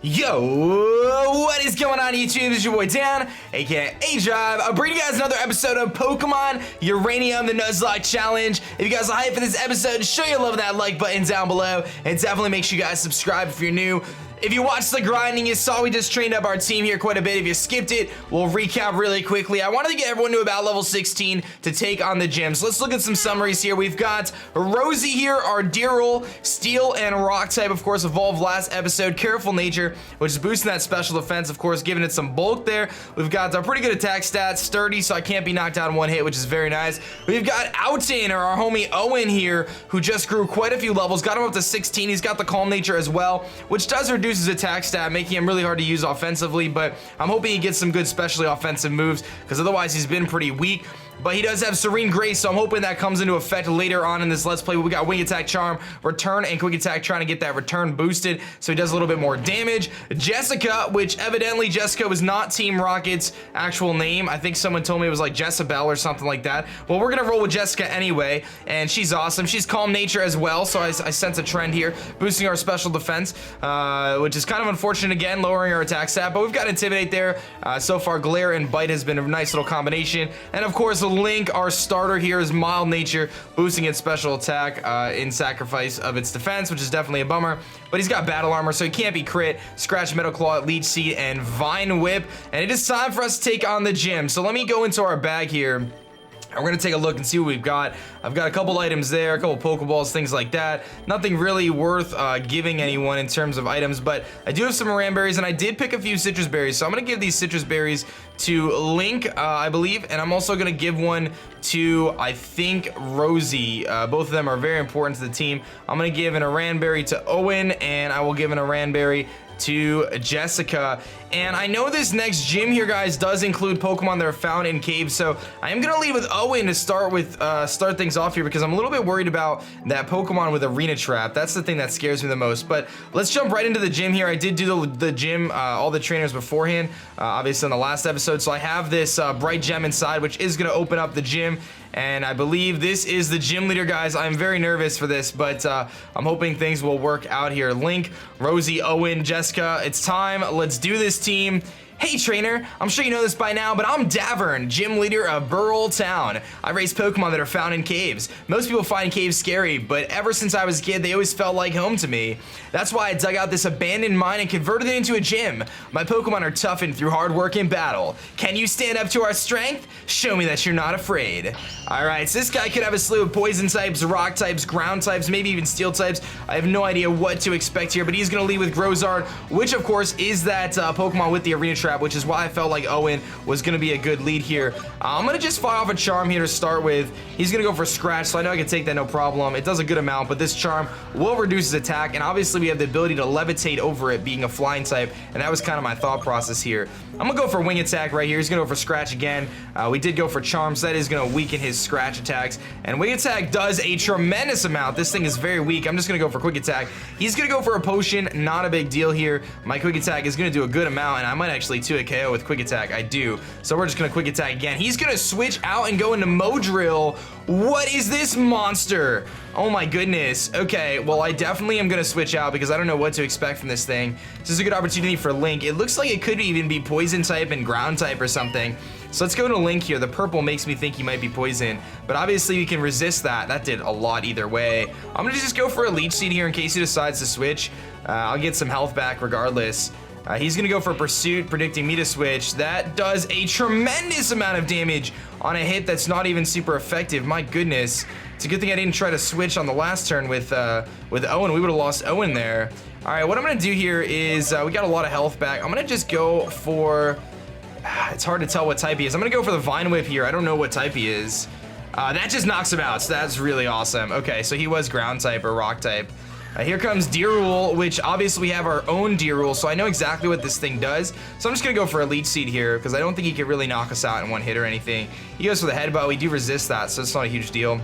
Yo, what is going on YouTube? This is your boy Dan, aka aDrive. I'm bringing you guys another episode of Pokemon Uranium Nuzlocke Challenge. If you guys are hyped for this episode, show your love that like button down below, and definitely make sure you guys subscribe if you're new. If you watched the grinding, you saw we just trained up our team here quite a bit. If you skipped it, we'll recap really quickly. I wanted to get everyone to about level 16 to take on the gym. So let's look at some summaries here. We've got Rosie here, our Burole, Steel and Rock type, of course, evolved last episode. Careful Nature, which is boosting that special defense, of course, giving it some bulk there. We've got a pretty good attack stats, sturdy, so I can't be knocked out in one hit, which is very nice. We've got Outin, or our homie Owen here, who just grew quite a few levels, got him up to 16. He's got the Calm Nature as well, which does reduce his attack stat, making him really hard to use offensively, but I'm hoping he gets some good specially offensive moves, because otherwise he's been pretty weak. But he does have Serene Grace, so I'm hoping that comes into effect later on in this Let's Play. We got Wing Attack Charm, Return, and Quick Attack, trying to get that Return boosted so he does a little bit more damage. Jessica, which evidently Jessica was not Team Rocket's actual name. I think someone told me it was like Jezebel or something like that. Well, we're gonna roll with Jessica anyway, and she's awesome. She's Calm Nature as well, so I sense a trend here, boosting our special defense, which is kind of unfortunate again, lowering our attack stat, but we've got Intimidate there. So far, Glare and Bite has been a nice little combination, and of course, Link, our starter here, is Mild Nature, boosting its special attack in sacrifice of its defense, which is definitely a bummer. But he's got battle armor, so he can't be crit, Scratch, Metal Claw, Leech Seed, and Vine Whip. And it is time for us to take on the gym. So let me go into our bag here And we're gonna take a look and see what we've got. I've got a couple items there, a couple Pokeballs, things like that. Nothing really worth giving anyone in terms of items, but I do have some Moran Berries, and I did pick a few Citrus Berries, so I'm gonna give these Citrus Berries to Link, I believe, and I'm also gonna give one to, I think, Rosie. Both of them are very important to the team. I'm gonna give an Oran Berry to Owen, and I will give an Oran Berry to Jessica. And I know this next gym here, guys, does include Pokemon that are found in caves, so I am gonna lead with Owen to start things off here, because I'm a little bit worried about that Pokemon with Arena Trap. That's the thing that scares me the most. But let's jump right into the gym here. I did do the gym, all the trainers beforehand, obviously on the last episode, so I have this bright gem inside, which is gonna open up the gym. And I believe this is the gym leader, guys. I'm very nervous for this, but I'm hoping things will work out here. Link, Rosie, Owen, Jessica, it's time. Let's do this, team. Hey trainer, I'm sure you know this by now, but I'm Davern, gym leader of Burole Town. I raise Pokemon that are found in caves. Most people find caves scary, but ever since I was a kid, they always felt like home to me. That's why I dug out this abandoned mine and converted it into a gym. My Pokemon are toughened through hard work and battle. Can you stand up to our strength? Show me that you're not afraid. All right, so this guy could have a slew of poison types, rock types, ground types, maybe even steel types. I have no idea what to expect here, but he's gonna lead with Grozard, which of course is that Pokemon with the Arena Trap, which is why I felt like Owen was gonna be a good lead here. I'm gonna just fire off a Charm here to start with. He's gonna go for Scratch, so I know I can take that no problem. It does a good amount, but this Charm will reduce his attack, and obviously we have the ability to levitate over it being a flying type, and that was kind of my thought process here. I'm gonna go for Wing Attack right here. He's gonna go for Scratch again. We did go for Charm, so that is gonna weaken his Scratch attacks, and Wing Attack does a tremendous amount. This thing is very weak. I'm just gonna go for Quick Attack. He's gonna go for a Potion, not a big deal here. My Quick Attack is gonna do a good amount, and I might actually 2-hit KO with Quick Attack. I do. So we're just gonna Quick Attack again. He's gonna switch out and go into Modrill. What is this monster? Oh my goodness. Okay, well, I definitely am gonna switch out because I don't know what to expect from this thing. This is a good opportunity for Link. It looks like it could even be Poison type and Ground type or something. So let's go to Link here. The purple makes me think he might be Poison, but obviously we can resist that. That did a lot either way. I'm gonna just go for a Leech Seed here in case he decides to switch. I'll get some health back regardless. He's gonna go for Pursuit, predicting me to switch. That does a tremendous amount of damage on a hit that's not even super effective. My goodness. It's a good thing I didn't try to switch on the last turn with Owen. We would have lost Owen there. All right, what I'm gonna do here is, we got a lot of health back. I'm gonna just go for, it's hard to tell what type he is. I'm gonna go for the Vine Whip here. I don't know what type he is. That just knocks him out, so that's really awesome. Okay, so he was ground type or rock type. Here comes Deerul, which obviously we have our own Deerul, so I know exactly what this thing does. So I'm just gonna go for a Leech Seed here, because I don't think he can really knock us out in one hit or anything. He goes for the Headbutt. We do resist that, so it's not a huge deal.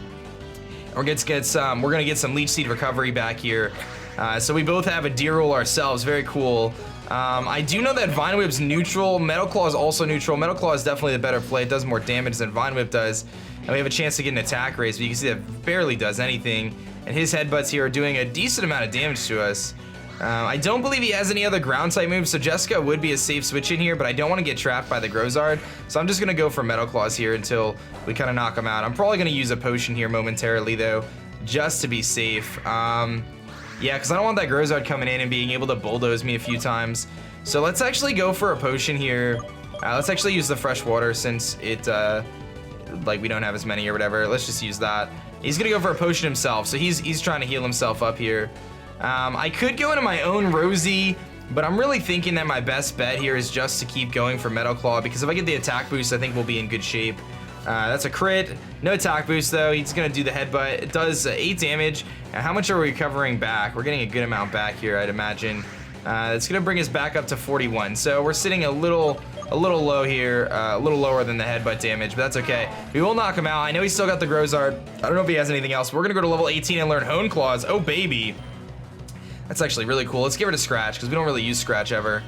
We're gonna get some Leech Seed recovery back here. So we both have a Deerul ourselves. Very cool. I do know that Vine Whip's neutral. Metal Claw is also neutral. Metal Claw is definitely the better play. It does more damage than Vine Whip does. And we have a chance to get an attack raise, but you can see that barely does anything. And his headbutts here are doing a decent amount of damage to us. I don't believe he has any other ground type moves, so Jessica would be a safe switch in here, but I don't want to get trapped by the Grozard. So I'm just gonna go for Metal Claws here until we kind of knock him out. I'm probably gonna use a potion here momentarily though, just to be safe. Yeah, because I don't want that Grozard coming in and being able to bulldoze me a few times. So let's actually go for a potion here. Let's actually use the fresh water since it, like we don't have as many or whatever. Let's just use that. He's gonna go for a potion himself, so he's trying to heal himself up here. I could go into my own Rosie, but I'm really thinking that my best bet here is just to keep going for Metal Claw, because if I get the attack boost, I think we'll be in good shape. That's a crit. No attack boost though. He's gonna do the headbutt. It does 8 damage. And how much are we recovering back? We're getting a good amount back here, I'd imagine. It's gonna bring us back up to 41. So we're sitting a little low here, a little lower than the headbutt damage, but that's okay. We will knock him out. I know he's still got the Grozard. I don't know if he has anything else. We're gonna go to level 18 and learn Hone Claws. Oh baby. That's actually really cool. Let's give it a Scratch, because we don't really use Scratch ever.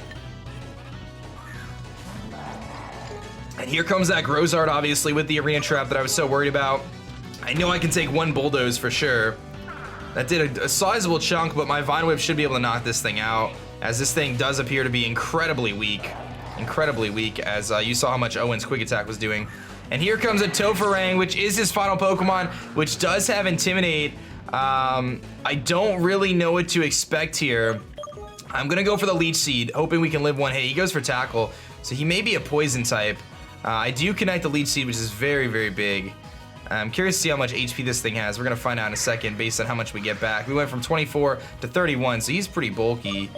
And here comes that Grozard, obviously, with the Arena Trap that I was so worried about. I know I can take one Bulldoze for sure. That did a sizable chunk, but my Vine Whip should be able to knock this thing out, as this thing does appear to be incredibly weak. Incredibly weak, as you saw how much Owen's Quick Attack was doing. And here comes a Topherang, which is his final Pokemon, which does have Intimidate. I don't really know what to expect here. I'm gonna go for the Leech Seed, hoping we can live one hit. He goes for Tackle, so he may be a Poison type. I do connect the Leech Seed, which is very, very big. I'm curious to see how much HP this thing has. We're going to find out in a second based on how much we get back. We went from 24 to 31, so he's pretty bulky.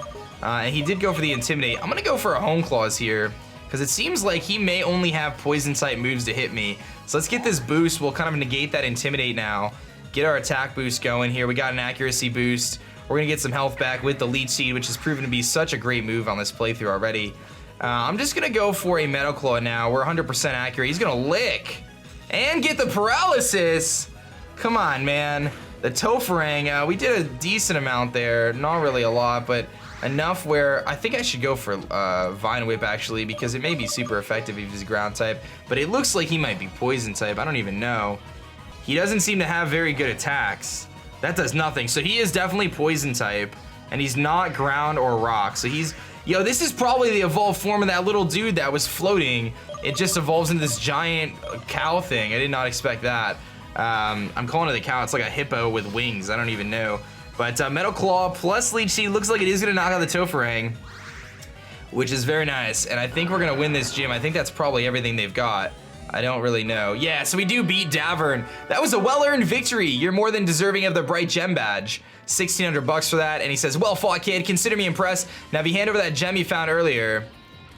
And he did go for the Intimidate. I'm going to go for a Hone Claws here, because it seems like he may only have Poison-type moves to hit me. So let's get this boost. We'll kind of negate that Intimidate now. Get our attack boost going here. We got an accuracy boost. We're going to get some health back with the Leech Seed, which has proven to be such a great move on this playthrough already. I'm just going to go for a Metal Claw now. We're 100% accurate. He's going to lick. And get the paralysis. Come on, man. The Tofurang, we did a decent amount there. Not really a lot, but enough where I think I should go for Vine Whip, actually, because it may be super effective if he's ground type. But it looks like he might be poison type. I don't even know. He doesn't seem to have very good attacks. That does nothing. So he is definitely poison type, and he's not ground or rock. So he's... Yo, this is probably the evolved form of that little dude that was floating. It just evolves into this giant cow thing. I did not expect that. I'm calling it a cow. It's like a hippo with wings. I don't even know. But Metal Claw plus Leech Seed looks like it is going to knock out the Tofurang, which is very nice. And I think we're going to win this gym. I think that's probably everything they've got. I don't really know. Yeah, so we do beat Davern. That was a well-earned victory. You're more than deserving of the Bright Gem Badge. 1,600 bucks for that. And he says, well fought, kid. Consider me impressed. Now, if you hand over that gem you found earlier,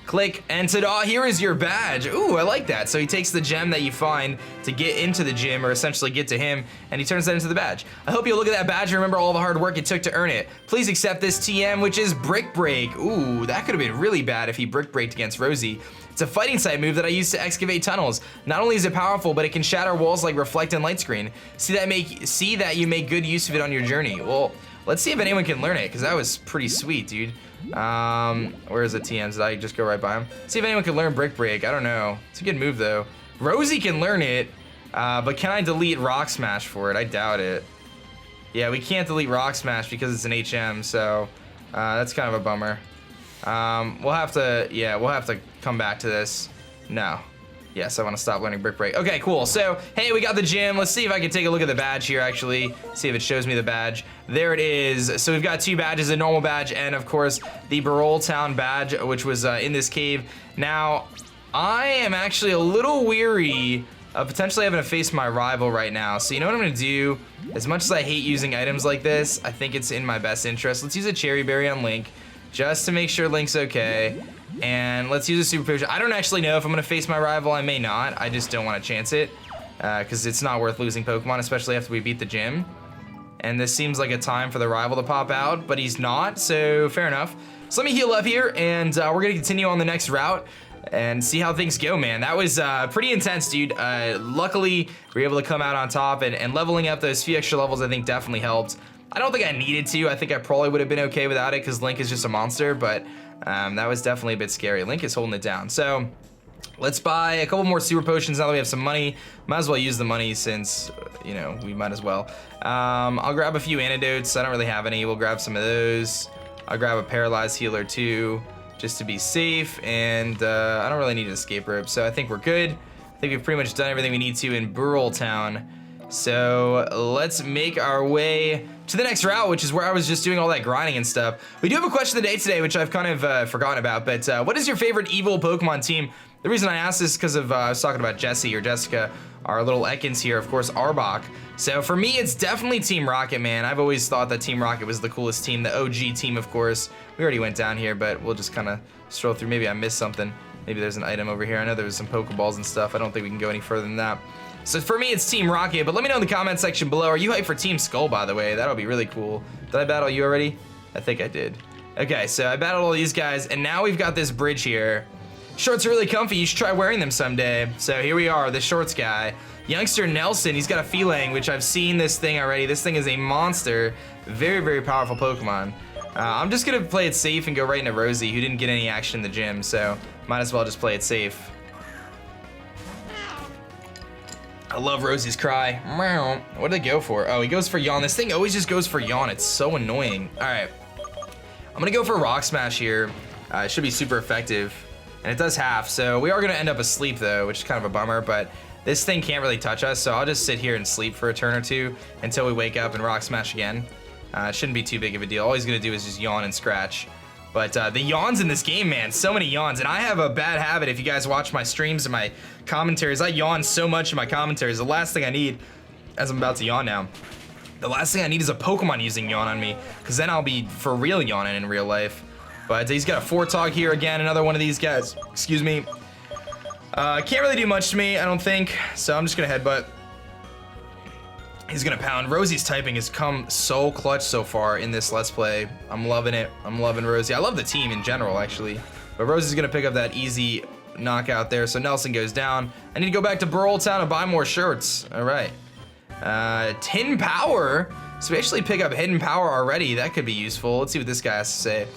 click, and ta-da, here is your badge. Ooh, I like that. So he takes the gem that you find to get into the gym, or essentially get to him, and he turns that into the badge. I hope you'll look at that badge and remember all the hard work it took to earn it. Please accept this TM, which is Brick Break. Ooh, that could have been really bad if he Brick Breaked against Rosie. It's a fighting type move that I use to excavate tunnels. Not only is it powerful, but it can shatter walls like Reflect and Light Screen. See that you make good use of it on your journey. Well, let's see if anyone can learn it, because that was pretty sweet, dude. Where is the TMs? Did I just go right by him? See if anyone can learn Brick Break. I don't know. It's a good move, though. Rosie can learn it, but can I delete Rock Smash for it? I doubt it. Yeah, we can't delete Rock Smash because it's an HM, so that's kind of a bummer. We'll have to come back to this. No. Yes, I want to stop learning Brick Break. Okay, cool. So, hey, we got the gym. Let's see if I can take a look at the badge here, actually. See if it shows me the badge. There it is. So we've got two badges, a normal badge and, of course, the Burole Town badge, which was in this cave. Now, I am actually a little weary of potentially having to face my rival right now. So you know what I'm going to do? As much as I hate using items like this, I think it's in my best interest. Let's use a Cherry Berry on Link, just to make sure Link's okay. And let's use a Super Potion. I don't actually know if I'm going to face my rival. I may not. I just don't want to chance it, because it's not worth losing Pokemon, especially after we beat the gym. And this seems like a time for the rival to pop out, but he's not, so fair enough. So let me heal up here, and we're going to continue on the next route and see how things go, man. That was pretty intense, dude. Luckily, we were able to come out on top, and leveling up those few extra levels, I think, definitely helped. I don't think I needed to. I think I probably would have been okay without it, because Link is just a monster, but that was definitely a bit scary. Link is holding it down. So let's buy a couple more Super Potions now that we have some money. Might as well use the money since, you know, we might as well. I'll grab a few antidotes. I don't really have any. We'll grab some of those. I'll grab a Paralyzed Healer too, just to be safe. And I don't really need an escape rope, so I think we're good. I think we've pretty much done everything we need to in Burole Town. So let's make our way to the next route, which is where I was just doing all that grinding and stuff. We do have a question of the day today, which I've kind of forgotten about, but what is your favorite evil Pokemon team? The reason I asked this is because of I was talking about Jessie or Jessica, our little Ekans here, of course, Arbok. So for me, it's definitely Team Rocket, man. I've always thought that Team Rocket was the coolest team, the OG team, of course. We already went down here, but we'll just kind of stroll through. Maybe I missed something. Maybe there's an item over here. I know there was some Pokeballs and stuff. I don't think we can go any further than that. So for me, it's Team Rocket, but let me know in the comment section below. Are you hyped for Team Skull, by the way? That'll be really cool. Did I battle you already? I think I did. Okay, so I battled all these guys, and now we've got this bridge here. Shorts are really comfy. You should try wearing them someday. So here we are, the shorts guy. Youngster Nelson, he's got a Feeling, which I've seen this thing already. This thing is a monster. Very, very powerful Pokemon. I'm just going to play it safe and go right into Rosie, who didn't get any action in the gym, so might as well just play it safe. I love Rosie's cry. What did he go for? Oh, he goes for Yawn. This thing always just goes for Yawn. It's so annoying. All right. I'm going to go for Rock Smash here. It should be super effective. And it does half, so we are going to end up asleep, though, which is kind of a bummer. But this thing can't really touch us, so I'll just sit here and sleep for a turn or two until we wake up and Rock Smash again. It shouldn't be too big of a deal. All he's going to do is just Yawn and Scratch. But the yawns in this game, man, so many yawns. And I have a bad habit, if you guys watch my streams and my commentaries, I yawn so much in my commentaries. The last thing I need, as I'm about to yawn now, the last thing I need is a Pokemon using yawn on me, because then I'll be for real yawning in real life. But he's got a Fortog here again, another one of these guys. Excuse me. Can't really do much to me, I don't think, so I'm just gonna headbutt. He's gonna pound. Rosie's typing has come so clutch so far in this Let's Play. I'm loving it. I'm loving Rosie. I love the team in general, actually. But Rosie's gonna pick up that easy knockout there, so Nelson goes down. I need to go back to Burole Town and buy more shirts. All right. 10 power. So we actually pick up hidden power already. That could be useful. Let's see what this guy has to say.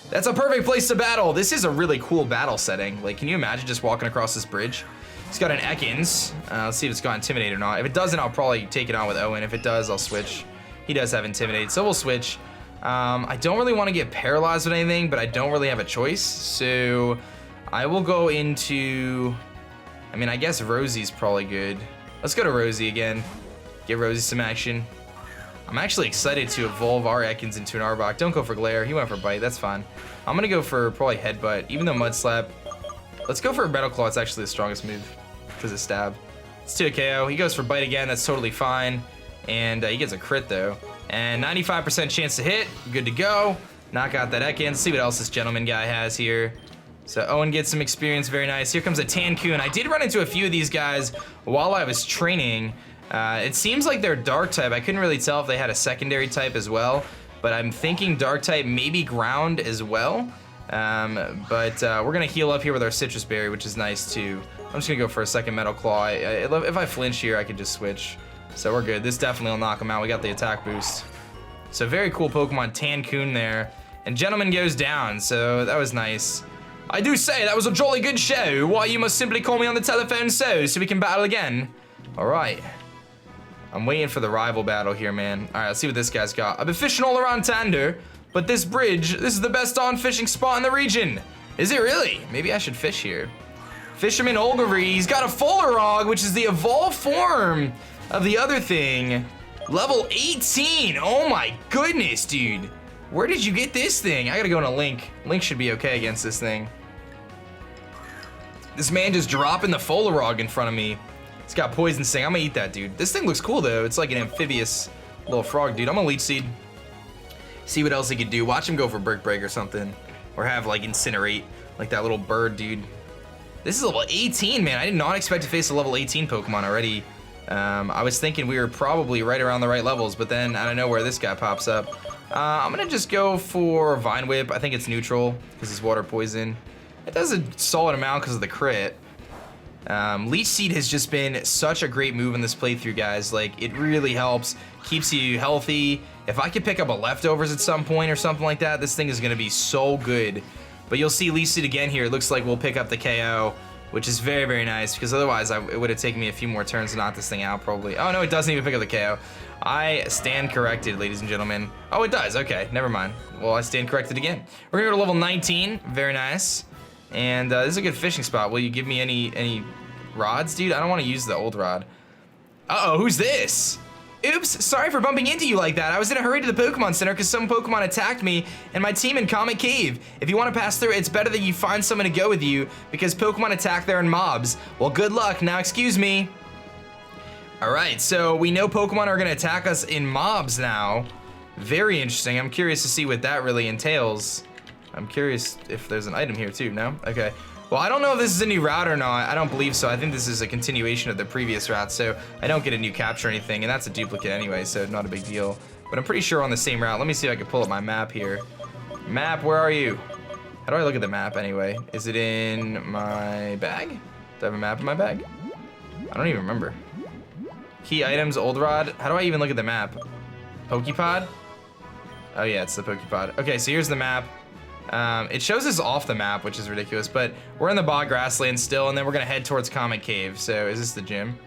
That's a perfect place to battle. This is a really cool battle setting. Like, can you imagine just walking across this bridge? He's got an Ekans. Let's see if it's got Intimidate or not. If it doesn't, I'll probably take it on with Owen. If it does, I'll switch. He does have Intimidate, so we'll switch. I don't really want to get paralyzed with anything, but I don't really have a choice. So I will go into... I mean, I guess Rosie's probably good. Let's go to Rosie again. Give Rosie some action. I'm actually excited to evolve our Ekans into an Arbok. Don't go for Glare. He went for Bite. That's fine. I'm going to go for probably Headbutt, even though Mud Slap. Let's go for Metal Claw. It's actually the strongest move because of Stab. It's 2 a KO. He goes for Bite again. That's totally fine. And he gets a crit, though. And 95% chance to hit. Good to go. Knock out that Ekans. See what else this gentleman guy has here. So Owen gets some experience. Very nice. Here comes a Tancoon. I did run into a few of these guys while I was training. It seems like they're Dark type. I couldn't really tell if they had a secondary type as well. But I'm thinking Dark type, maybe Ground as well. But we're gonna heal up here with our Citrus Berry, which is nice too. I'm just gonna go for a second Metal Claw. If I flinch here, I could just switch. So we're good. This definitely will knock him out. We got the attack boost. So very cool Pokemon Tancoon there. And Gentleman goes down, so that was nice. I do say that was a jolly good show. Why, you must simply call me on the telephone so we can battle again. All right. I'm waiting for the rival battle here, man. All right, let's see what this guy's got. I've been fishing all around Tandor, but this bridge, this is the best on fishing spot in the region. Is it really? Maybe I should fish here. Fisherman Olgary, he's got a Fularog, which is the evolved form of the other thing. Level 18, oh my goodness, dude. Where did you get this thing? I gotta go in a Link. Link should be okay against this thing. This man just dropping the Fularog in front of me. It's got Poison Sting. I'm gonna eat that, dude. This thing looks cool, though. It's like an amphibious little frog, dude. I'm gonna Leech Seed. See what else he could do. Watch him go for Brick Break or something. Or have, like, Incinerate. Like that little bird, dude. This is level 18, man. I did not expect to face a level 18 Pokemon already. I was thinking we were probably right around the right levels, but then out of nowhere, this guy pops up. I'm gonna just go for Vine Whip. I think it's neutral, because it's Water Poison. It does a solid amount because of the crit. Leech Seed has just been such a great move in this playthrough, guys. Like, it really helps, keeps you healthy. If I could pick up a Leftovers at some point or something like that, this thing is gonna be so good. But you'll see Leech Seed again here. It looks like we'll pick up the KO, which is very, very nice, because otherwise it would have taken me a few more turns to knock this thing out, probably. Oh, no, it doesn't even pick up the KO. I stand corrected, ladies and gentlemen. Oh, it does. Okay, never mind. Well, I stand corrected again. We're gonna go to level 19. Very nice. And this is a good fishing spot. Will you give me any rods, dude? I don't want to use the old rod. Uh-oh, who's this? Oops, sorry for bumping into you like that. I was in a hurry to the Pokemon Center because some Pokemon attacked me and my team in Comet Cave. If you want to pass through, it's better that you find someone to go with you because Pokemon attack there in mobs. Well, good luck. Now, excuse me. All right, so we know Pokemon are going to attack us in mobs now. Very interesting. I'm curious to see what that really entails. I'm curious if there's an item here too, no? Okay. Well, I don't know if this is a new route or not. I don't believe so. I think this is a continuation of the previous route, so I don't get a new capture or anything, and that's a duplicate anyway, so not a big deal. But I'm pretty sure we're on the same route. Let me see if I can pull up my map here. Map, where are you? How do I look at the map anyway? Is it in my bag? Do I have a map in my bag? I don't even remember. Key items, old rod. How do I even look at the map? Pokepod? Oh yeah, it's the Pokepod. Okay, so here's the map. It shows us off the map, which is ridiculous, but we're in the bog grassland still, and then we're gonna head towards Comet Cave. So is this the gym?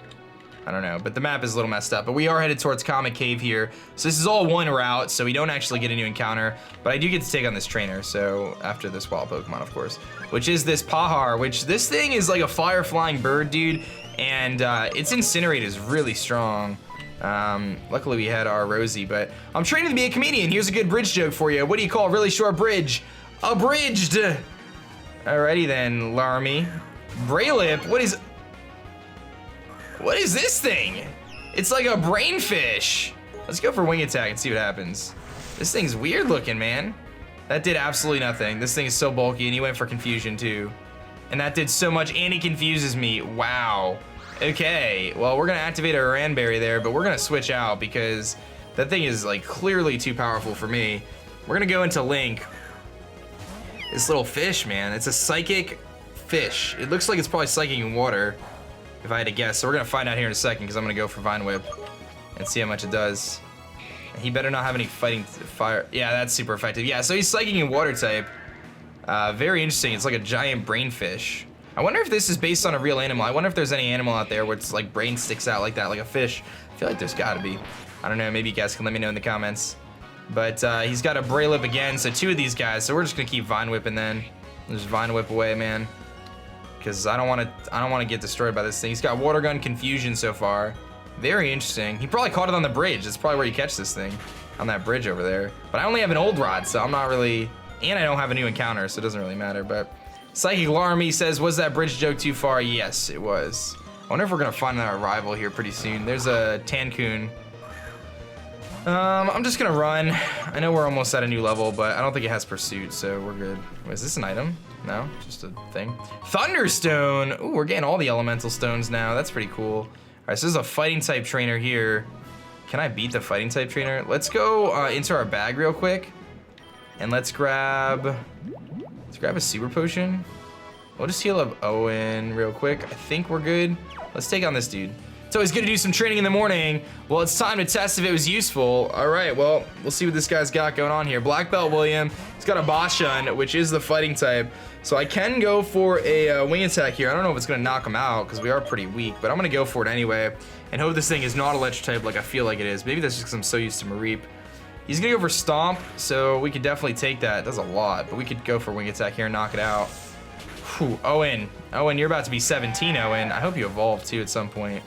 I don't know, but the map is a little messed up, but we are headed towards Comet Cave here. So this is all one route, so we don't actually get a new encounter, but I do get to take on this trainer, so after this wild Pokemon, of course, which is this Pahar, which this thing is like a fire-flying bird, dude, and its Incinerate is really strong. Luckily we had our Rosie, but I'm training to be a comedian. Here's a good bridge joke for you. What do you call a really short bridge? Abridged. Alrighty then, Larmy. Braylip, what is this thing? It's like a brainfish. Let's go for wing attack and see what happens. This thing's weird looking, man. That did absolutely nothing. This thing is so bulky, and he went for confusion too. And that did so much, and he confuses me. Wow. Okay, well, we're gonna activate our Ranberry there, but we're gonna switch out because that thing is like clearly too powerful for me. We're gonna go into Link. This little fish, man, it's a psychic fish. It looks like it's probably psychic in water, if I had to guess. So we're gonna find out here in a second because I'm gonna go for Vine Whip and see how much it does. He better not have any fighting fire. Yeah, that's super effective. Yeah, so he's psychic in water type. Very interesting. It's like a giant brain fish. I wonder if this is based on a real animal. I wonder if there's any animal out there where it's like brain sticks out like that, like a fish. I feel like there's gotta be. I don't know, maybe you guys can let me know in the comments. But he's got a Braylip again, so 2 of these guys. So we're just gonna keep Vine Whipping then. Just Vine Whip away, man. Because I don't wanna get destroyed by this thing. He's got Water Gun Confusion so far. Very interesting. He probably caught it on the bridge. That's probably where you catch this thing, on that bridge over there. But I only have an old rod, so I'm not really, and I don't have a new encounter, so it doesn't really matter. But Psychic Larmy says, was that bridge joke too far? Yes, it was. I wonder if we're gonna find our rival here pretty soon. There's a Tancoon. I'm just gonna run. I know we're almost at a new level, but I don't think it has pursuit, so we're good. Wait, is this an item? No, just a thing. Thunderstone. Ooh, we're getting all the elemental stones now. That's pretty cool. All right, so this is a fighting type trainer here. Can I beat the fighting type trainer? Let's go into our bag real quick, and let's grab a super potion. We'll just heal up Owen real quick. I think we're good. Let's take on this dude. It's always good to do some training in the morning. Well, it's time to test if it was useful. All right, well, we'll see what this guy's got going on here. Black Belt William, he's got a Bashun, which is the fighting type. So I can go for a wing attack here. I don't know if it's gonna knock him out because we are pretty weak, but I'm gonna go for it anyway and hope this thing is not electric type like I feel like it is. Maybe that's just because I'm so used to Mareep. He's gonna go for Stomp, so we could definitely take that. It does a lot, but we could go for wing attack here and knock it out. Whew, Owen, you're about to be 17, Owen. I hope you evolve too at some point.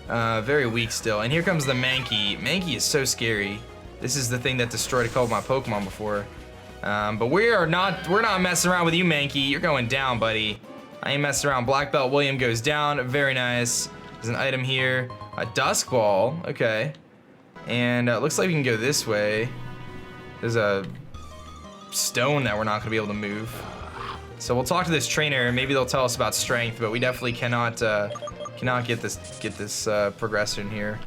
Very weak still. And here comes the Mankey. Mankey is so scary. This is the thing that destroyed a couple of my Pokemon before. But we're not messing around with you, Mankey. You're going down, buddy. I ain't messing around. Black Belt William goes down. Very nice. There's an item here. A Dusk Ball. Okay. And it looks like we can go this way. There's a stone that we're not going to be able to move. So we'll talk to this trainer. Maybe they'll tell us about strength, but we definitely cannot get this progression here.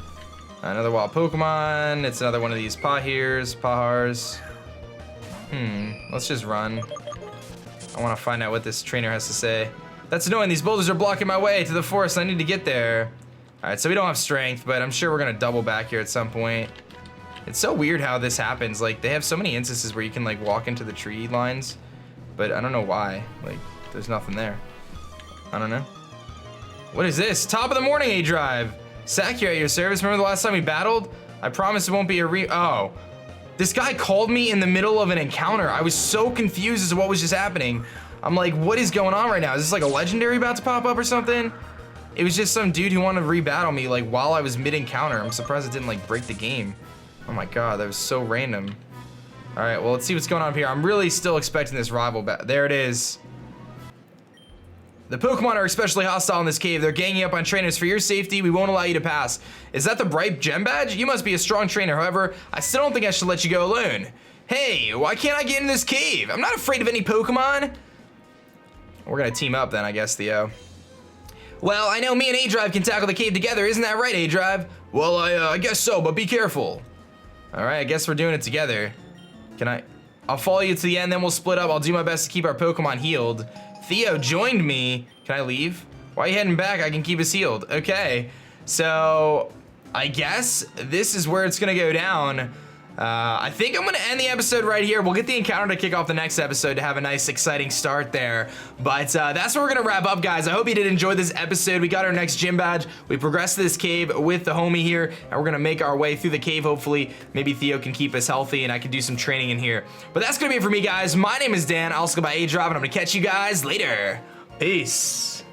Another wild Pokemon. It's another one of these Pahars. Let's just run. I want to find out what this trainer has to say. That's annoying. These boulders are blocking my way to the forest. I need to get there. All right, so we don't have strength, but I'm sure we're gonna double back here at some point. It's so weird how this happens. Like, they have so many instances where you can like walk into the tree lines, but I don't know why. Like, there's nothing there. I don't know. What is this? Top of the morning, aDrive. Sakura at your service. Remember the last time we battled? I promise it won't be a oh. This guy called me in the middle of an encounter. I was so confused as to what was just happening. I'm like, what is going on right now? Is this like a legendary about to pop up or something? It was just some dude who wanted to rebattle me like while I was mid-encounter. I'm surprised it didn't like break the game. Oh my god, that was so random. All right, well, let's see what's going on here. I'm really still expecting this rival battle. There it is. The Pokemon are especially hostile in this cave. They're ganging up on trainers. For your safety, we won't allow you to pass. Is that the bright gem badge? You must be a strong trainer. However, I still don't think I should let you go alone. Hey, why can't I get in this cave? I'm not afraid of any Pokemon. We're gonna team up then, I guess, Theo. Well, I know me and aDrive can tackle the cave together. Isn't that right, aDrive? Well, I guess so, but be careful. All right, I guess we're doing it together. I'll follow you to the end, then we'll split up. I'll do my best to keep our Pokemon healed. Theo joined me. Can I leave? Why are you heading back? I can keep us healed. Okay, so I guess this is where it's gonna go down. I think I'm gonna end the episode right here. We'll get the encounter to kick off the next episode to have a nice, exciting start there. But that's where we're gonna wrap up, guys. I hope you did enjoy this episode. We got our next gym badge. We progressed this cave with the homie here, and we're gonna make our way through the cave, hopefully. Maybe Theo can keep us healthy, and I can do some training in here. But that's gonna be it for me, guys. My name is Dan. I also go by aDrive, and I'm gonna catch you guys later. Peace.